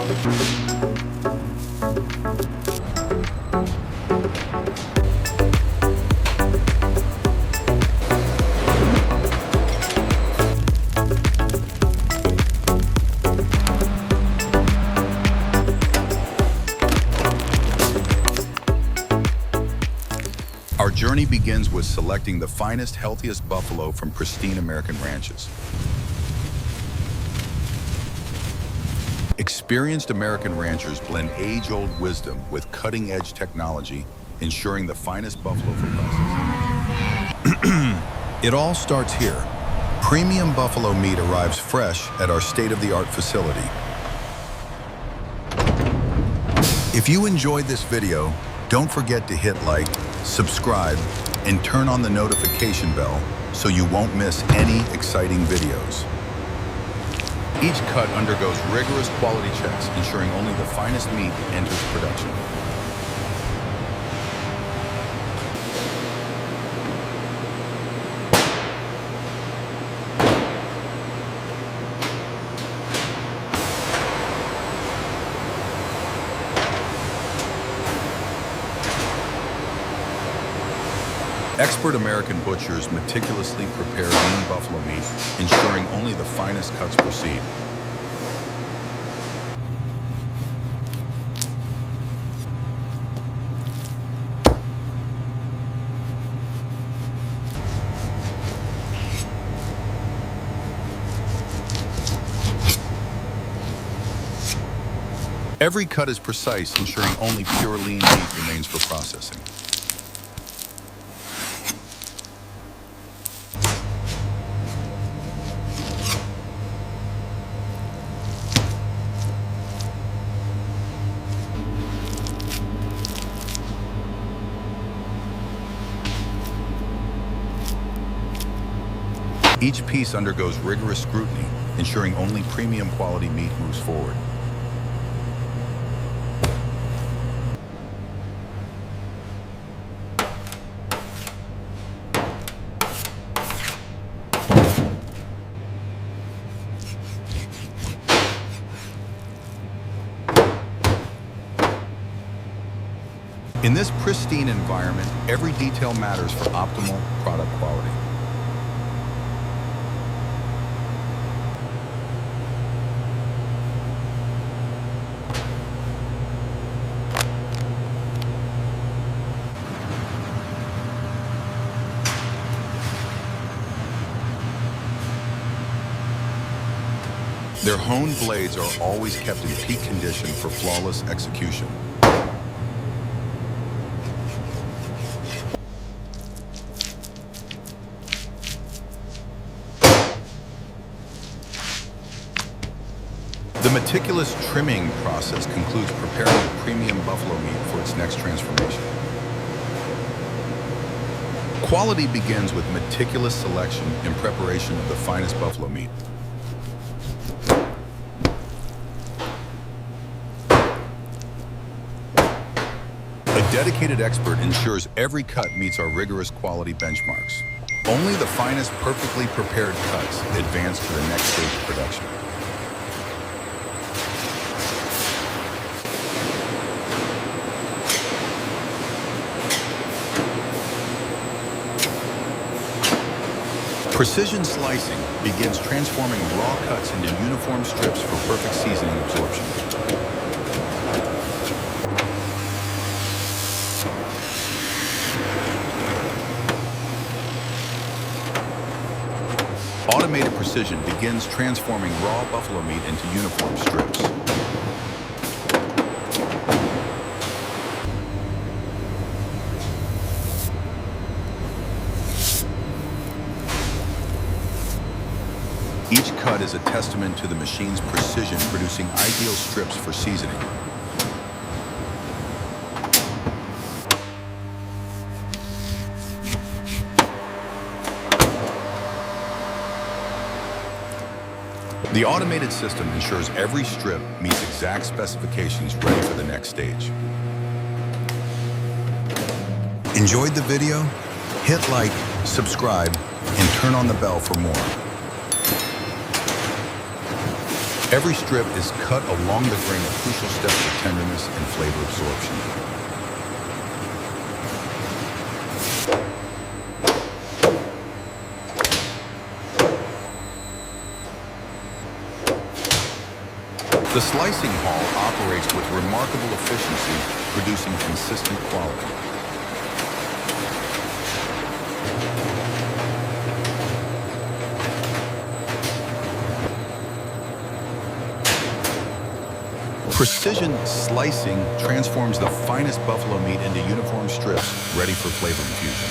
Our journey begins with selecting the finest, healthiest buffalo from pristine American ranches. Experienced American ranchers blend age-old wisdom with cutting-edge technology, ensuring the finest buffalo for processing. It all starts here. Premium buffalo meat arrives fresh at our state-of-the-art facility. If you enjoyed this video, don't forget to hit like, subscribe, and turn on the notification bell so you won't miss any exciting videos. Each cut undergoes rigorous quality checks, ensuring only the finest meat enters production. Expert American butchers meticulously prepare lean buffalo meat, ensuring only the finest cuts proceed. Every cut is precise, ensuring only pure lean meat remains for processing. Each piece undergoes rigorous scrutiny, ensuring only premium quality meat moves forward. In this pristine environment, every detail matters for optimal product quality. Their honed blades are always kept in peak condition for flawless execution. The meticulous trimming process concludes preparing the premium buffalo meat for its next transformation. Quality begins with meticulous selection and preparation of the finest buffalo meat. A dedicated expert ensures every cut meets our rigorous quality benchmarks. Only the finest, perfectly prepared cuts advance to the next stage of production. Precision slicing begins transforming raw cuts into uniform strips for perfect seasoning absorption. Automated precision begins transforming raw buffalo meat into uniform strips. Each cut is a testament to the machine's precision, producing ideal strips for seasoning. The automated system ensures every strip meets exact specifications, ready for the next stage. Enjoyed the video? Hit like, subscribe, and turn on the bell for more. Every strip is cut along the grain, a crucial step for tenderness and flavor absorption. The slicing hull operates with remarkable efficiency, producing consistent quality. Precision slicing transforms the finest buffalo meat into uniform strips ready for flavor infusion.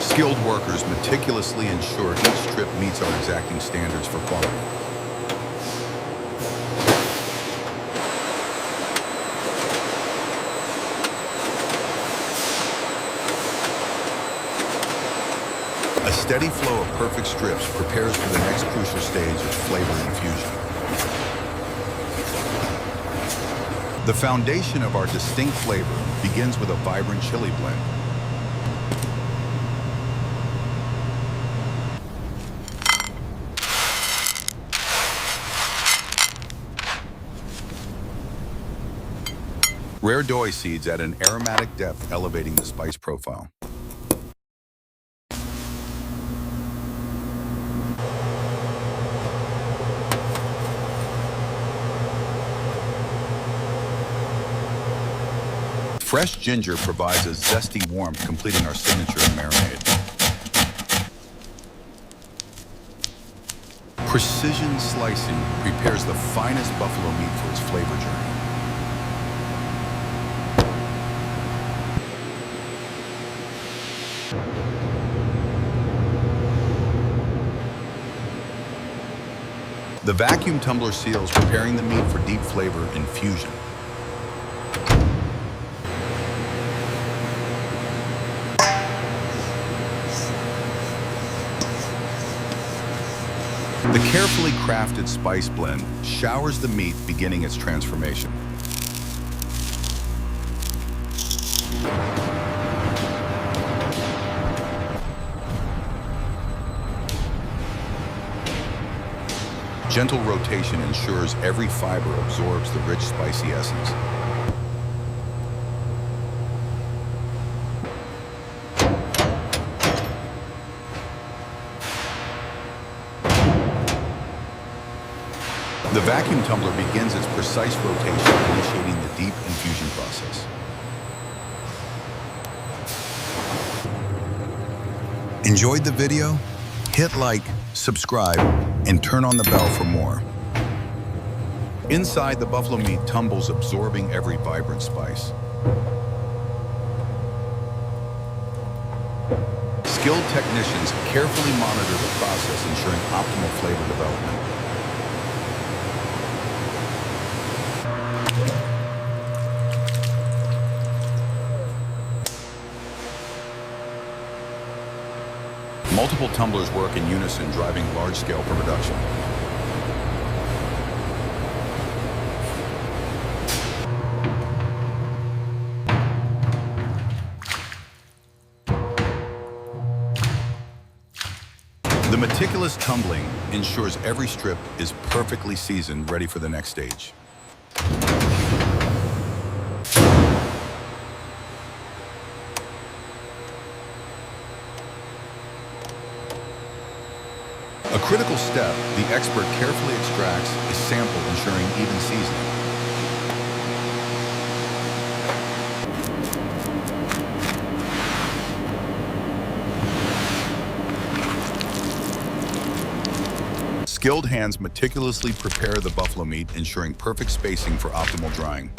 Skilled workers meticulously ensure each strip meets our exacting standards for quality. A steady flow of perfect strips prepares for the next crucial stage of flavor infusion. The foundation of our distinct flavor begins with a vibrant chili blend. Rare doi seeds add an aromatic depth, elevating the spice profile. Fresh ginger provides a zesty warmth, completing our signature marinade. Precision slicing prepares the finest buffalo meat for its flavor journey. The vacuum tumbler seals, preparing the meat for deep flavor infusion. The carefully crafted spice blend showers the meat, beginning its transformation. Gentle rotation ensures every fiber absorbs the rich, spicy essence. The vacuum tumbler begins its precise rotation, initiating the deep infusion process. Enjoyed the video? Hit like, subscribe, and turn on the bell for more. Inside, the buffalo meat tumbles, absorbing every vibrant spice. Skilled technicians carefully monitor the process, ensuring optimal flavor development. Multiple tumblers work in unison, driving large-scale production. The meticulous tumbling ensures every strip is perfectly seasoned, ready for the next stage. A critical step, the expert carefully extracts a sample, ensuring even seasoning. Skilled hands meticulously prepare the buffalo meat, ensuring perfect spacing for optimal drying.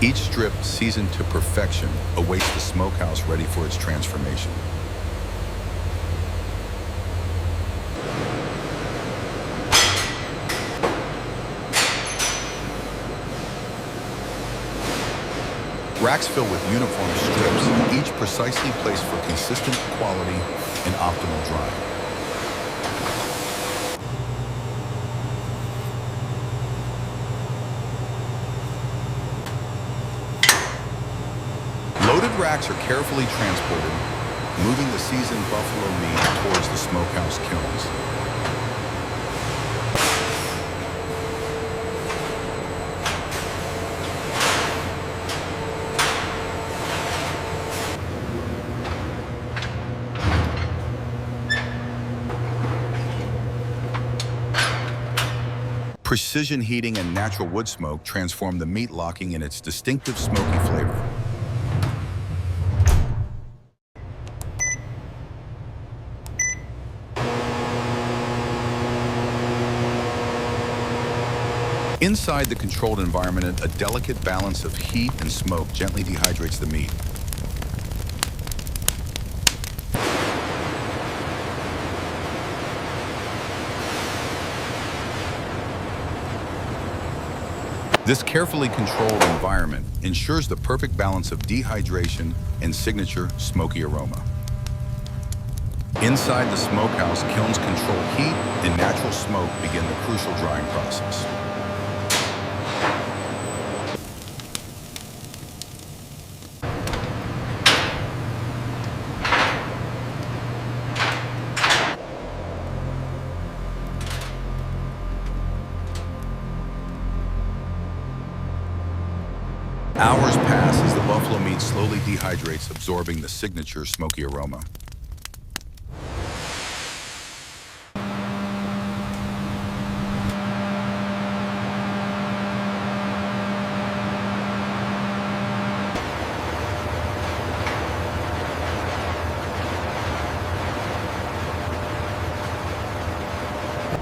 Each strip, seasoned to perfection, awaits the smokehouse, ready for its transformation. Racks fill with uniform strips, each precisely placed for consistent quality and optimal drying. racks are carefully transported, moving the seasoned buffalo meat towards the smokehouse kilns. Precision heating and natural wood smoke transform the meat locking in its distinctive smoky flavor. Inside the controlled environment, a delicate balance of heat and smoke gently dehydrates the meat. This carefully controlled environment ensures the perfect balance of dehydration and signature smoky aroma. Inside the smokehouse, kilns control heat and natural smoke begin the crucial drying process. Hours pass as the buffalo meat slowly dehydrates, absorbing the signature smoky aroma.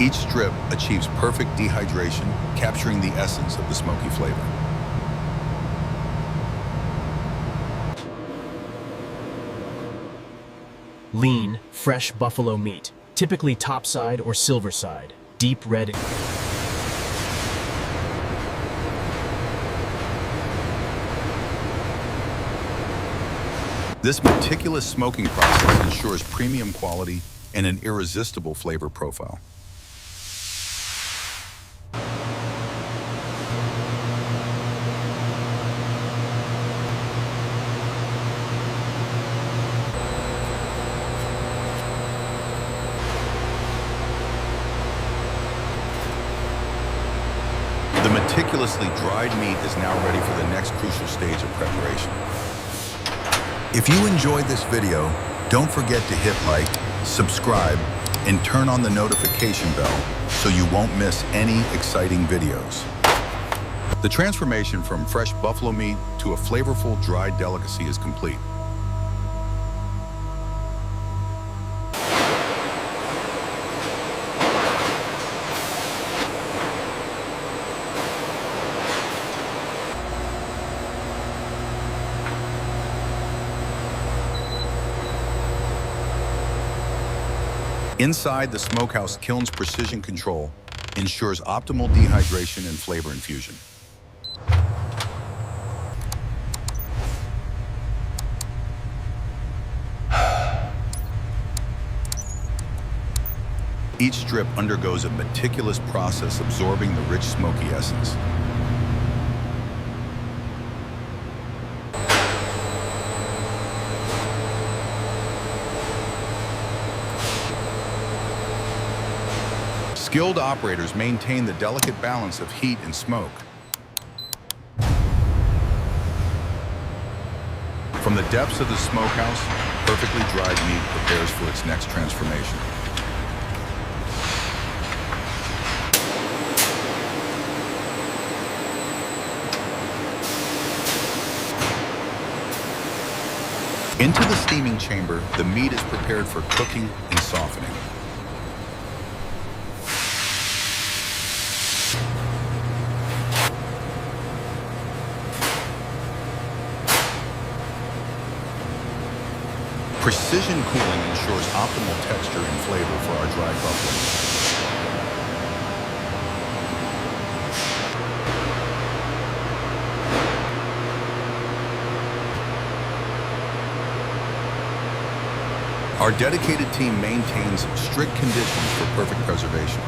Each strip achieves perfect dehydration, capturing the essence of the smoky flavor. Lean, fresh buffalo meat, typically topside or silver side, deep red. This meticulous smoking process ensures premium quality and an irresistible flavor profile. The meticulously dried meat is now ready for the next crucial stage of preparation. If you enjoyed this video, don't forget to hit like, subscribe, and turn on the notification bell so you won't miss any exciting videos. The transformation from fresh buffalo meat to a flavorful dried delicacy is complete. Inside the smokehouse, kiln's precision control ensures optimal dehydration and flavor infusion. Each strip undergoes a meticulous process absorbing the rich smoky essence. Skilled operators maintain the delicate balance of heat and smoke. From the depths of the smokehouse, perfectly dried meat prepares for its next transformation. Into the steaming chamber, the meat is prepared for cooking and softening. Precision cooling ensures optimal texture and flavor for our dried buffalo. Our dedicated team maintains strict conditions for perfect preservation.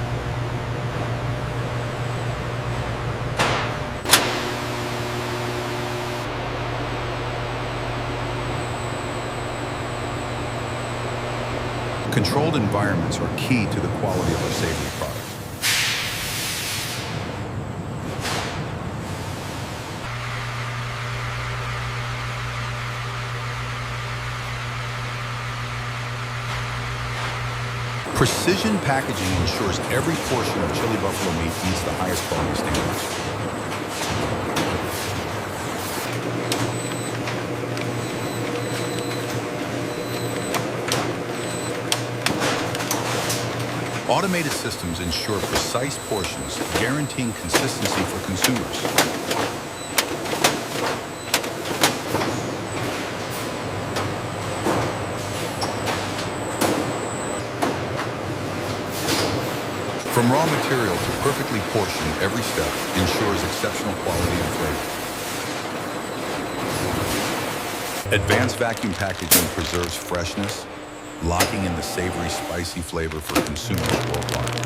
Controlled environments are key to the quality of our savory product. Precision packaging ensures every portion of chili buffalo meat meets the highest quality standards. Automated systems ensure precise portions, guaranteeing consistency for consumers. From raw material to perfectly portioned, every step ensures exceptional quality and flavor. Advanced vacuum packaging preserves freshness, locking in the savory, spicy flavor for consumers worldwide.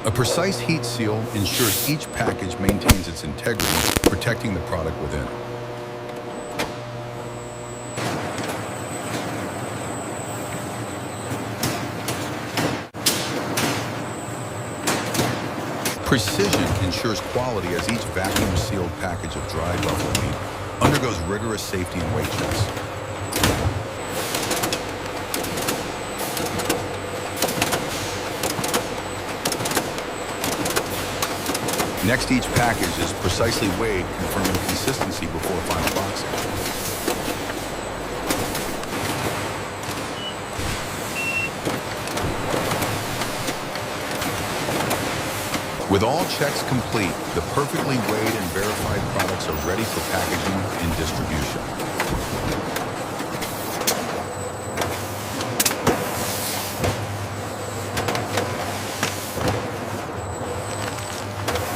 A precise heat seal ensures each package maintains its integrity, protecting the product within. Precision ensures quality as each vacuum-sealed package of dry buffalo meat undergoes rigorous safety and weight checks. Next, each package is precisely weighed, confirming consistency before final boxing. With all checks complete, the perfectly weighed and verified products are ready for packaging and distribution.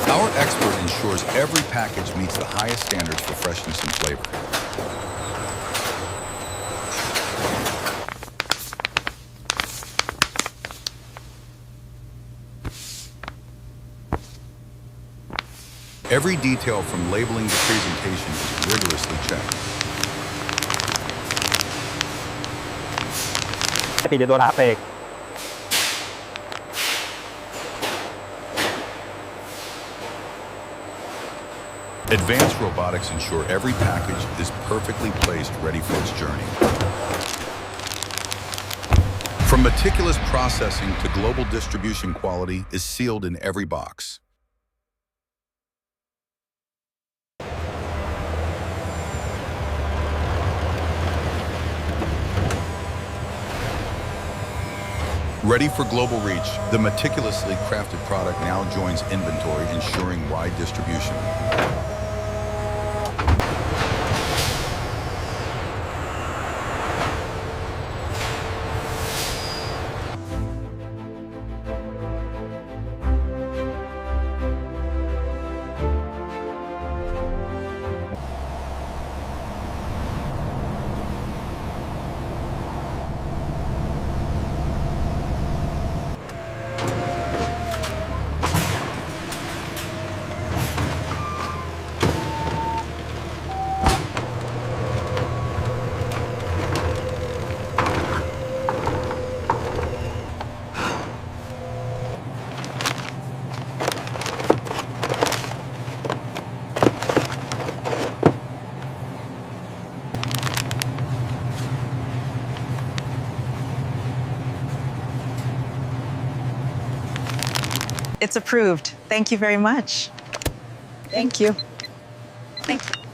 Our expert ensures every package meets the highest standards for freshness and flavor. Every detail from labeling to presentation is rigorously checked. thì tôi đã về Advanced robotics ensure every package is perfectly placed, ready for its journey. From meticulous processing to global distribution, quality is sealed in every box. Ready for global reach, the meticulously crafted product now joins inventory, ensuring wide distribution. It's approved. Thank you very much. Thank you. Thank you.